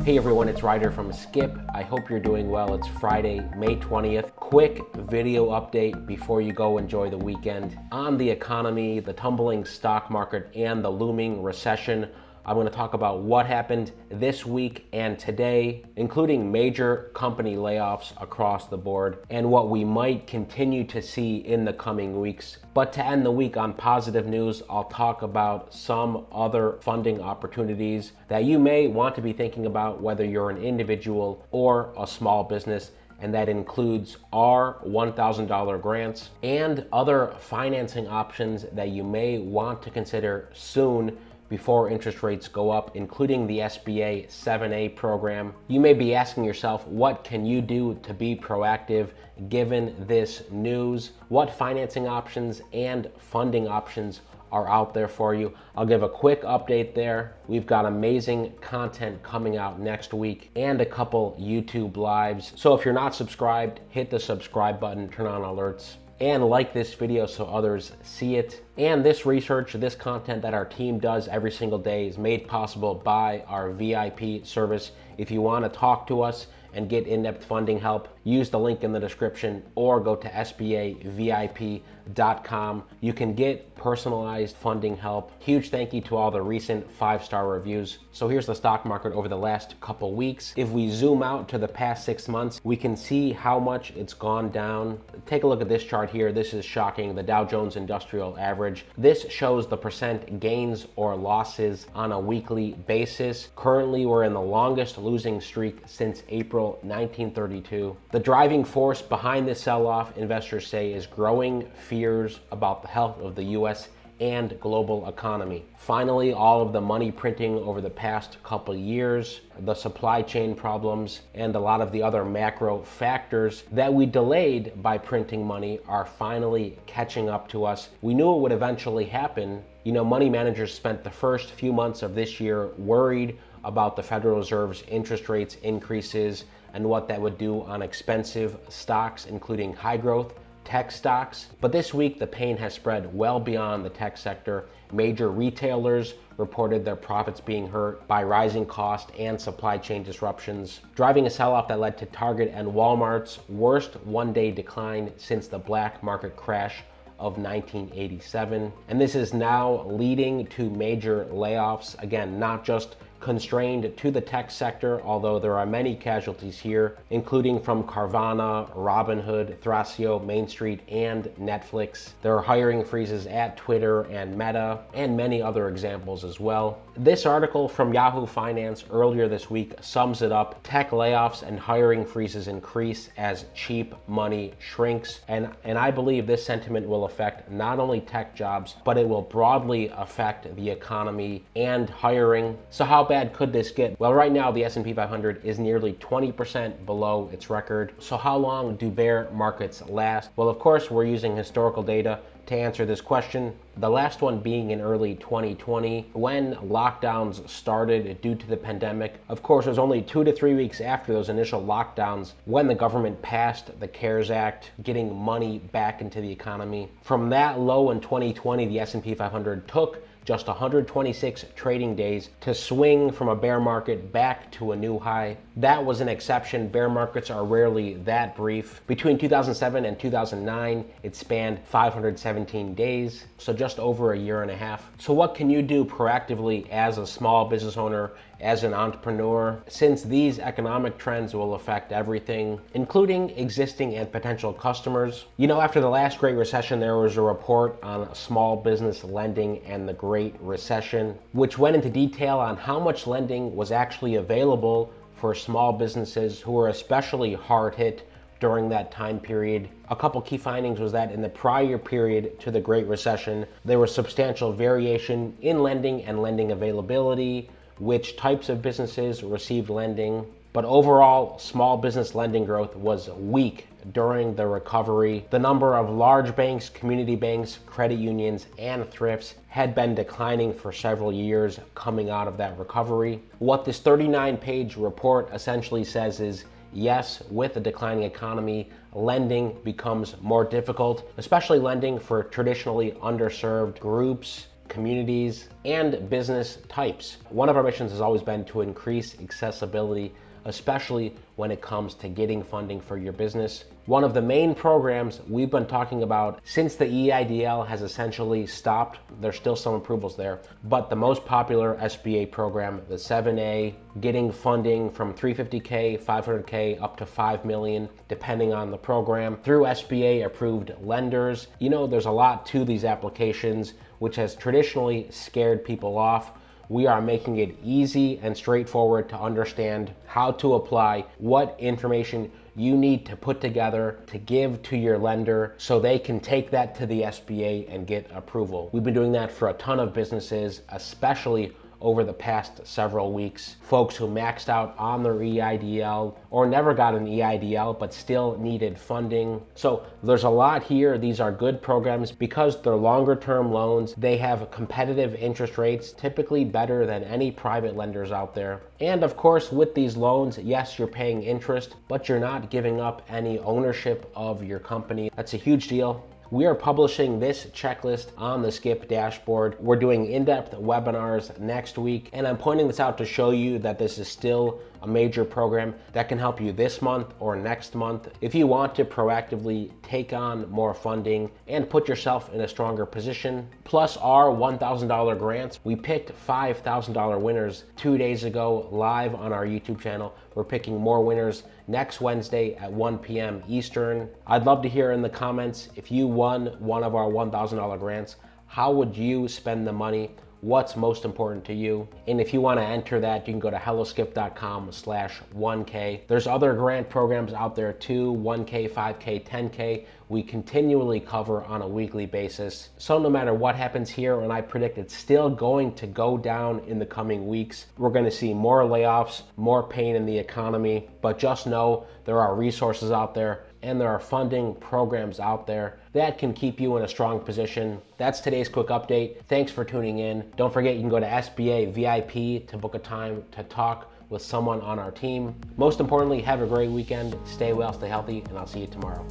Hey everyone, it's Ryder from Skip. I hope you're doing well. It's Friday, May 20th. Quick video update before you go enjoy the weekend. On the economy, the tumbling stock market, and the looming recession, I'm going to talk about what happened this week and today, including major company layoffs across the board and what we might continue to see in the coming weeks. But to end the week on positive news, I'll talk about some other funding opportunities that you may want to be thinking about, whether you're an individual or a small business. And that includes our $1,000 grants and other financing options that you may want to consider soon before interest rates go up, including the SBA 7A program. You may be asking yourself, what can you do to be proactive given this news? What financing options and funding options are out there for you? I'll give a quick update there. We've got amazing content coming out next week and a couple YouTube lives. So if you're not subscribed, hit the subscribe button, turn on alerts, and like this video so others see it. And this research, this content that our team does every single day is made possible by our VIP service. If you want to talk to us and get in-depth funding help, use the link in the description or go to sbavip.com. You can get personalized funding help. Huge thank you to all the recent 5-star reviews. So here's the stock market over the last couple weeks. If we zoom out to the past 6 months, we can see how much it's gone down. Take a look at this chart here. This is shocking. The Dow Jones Industrial Average. This shows the percent gains or losses on a weekly basis. Currently, we're in the longest losing streak since April 1932. The driving force behind this sell-off, investors say, is growing fears about the health of the U.S. and global economy. Finally, all of the money printing over the past couple years, the supply chain problems, and a lot of the other macro factors that we delayed by printing money are finally catching up to us. We knew it would eventually happen. You know, money managers spent the first few months of this year worried about the Federal Reserve's interest rates increases and what that would do on expensive stocks, including high growth tech stocks. But this week, the pain has spread well beyond the tech sector. Major retailers reported their profits being hurt by rising costs and supply chain disruptions, driving a sell-off that led to Target and Walmart's worst one-day decline since the black market crash of 1987. And this is now leading to major layoffs. Again, not just constrained to the tech sector, although there are many casualties here, including from Carvana, Robinhood, Thrasio, Main Street, and Netflix. There are hiring freezes at Twitter and Meta, and many other examples as well. This article from Yahoo Finance earlier this week sums it up. Tech layoffs and hiring freezes increase as cheap money shrinks. And I believe this sentiment will affect not only tech jobs, but it will broadly affect the economy and hiring. So how bad could this get? Well, right now the S&P 500 is nearly 20% below its record. So how long do bear markets last? Well, of course, we're using historical data to answer this question. The last one being in early 2020 when lockdowns started due to the pandemic. Of course, it was only 2 to 3 weeks after those initial lockdowns when the government passed the CARES Act, getting money back into the economy. From that low in 2020, the S&P 500 took just 126 trading days to swing from a bear market back to a new high. That was an exception. Bear markets are rarely that brief. Between 2007 and 2009, it spanned 517 days, so just over a year and a half. So what can you do proactively as a small business owner, as an entrepreneur, since these economic trends will affect everything, including existing and potential customers? You know, after the last Great Recession, there was a report on small business lending and the Great Recession, which went into detail on how much lending was actually available for small businesses who were especially hard hit during that time period. A couple key findings was that in the prior period to the Great Recession, there was substantial variation in lending and lending availability, which types of businesses received lending. But overall, small business lending growth was weak during the recovery. The number of large banks, community banks, credit unions, and thrifts had been declining for several years coming out of that recovery. What this 39-page report essentially says is, yes, with a declining economy, lending becomes more difficult, especially lending for traditionally underserved groups. communities, and business types. One of our missions has always been to increase accessibility, especially when it comes to getting funding for your business. One of the main programs we've been talking about since the EIDL has essentially stopped, there's still some approvals there, but the most popular SBA program, the 7A, getting funding from $350K, $500K, up to $5 million, depending on the program, through SBA approved lenders. You know, there's a lot to these applications, which has traditionally scared people off. We are making it easy and straightforward to understand how to apply, what information you need to put together to give to your lender so they can take that to the SBA and get approval. We've been doing that for a ton of businesses, especially over the past several weeks. Folks who maxed out on their EIDL or never got an EIDL but still needed funding. So there's a lot here. These are good programs because they're longer term loans. They have competitive interest rates, typically better than any private lenders out there. And of course, with these loans, yes, you're paying interest, but you're not giving up any ownership of your company. That's a huge deal. We are publishing this checklist on the Skip dashboard. We're doing in-depth webinars next week, and I'm pointing this out to show you that this is still a major program that can help you this month or next month if you want to proactively take on more funding and put yourself in a stronger position. Plus our $1,000 grants. We picked $5,000 winners 2 days ago live on our YouTube channel. We're picking more winners next Wednesday at 1 p.m. Eastern. I'd love to hear in the comments if you won one of our $1,000 grants, how would you spend the money? What's most important to you? And if you want to enter that, you can go to helloskip.com/1K. There's other grant programs out there too, 1K, 5K, 10K. We continually cover on a weekly basis. So no matter what happens here, and I predict it's still going to go down in the coming weeks, we're going to see more layoffs, more pain in the economy, but just know there are resources out there and there are funding programs out there that can keep you in a strong position. That's today's quick update. Thanks for tuning in. Don't forget, you can go to SBA VIP to book a time to talk with someone on our team. Most importantly, have a great weekend. Stay well, stay healthy, and I'll see you tomorrow.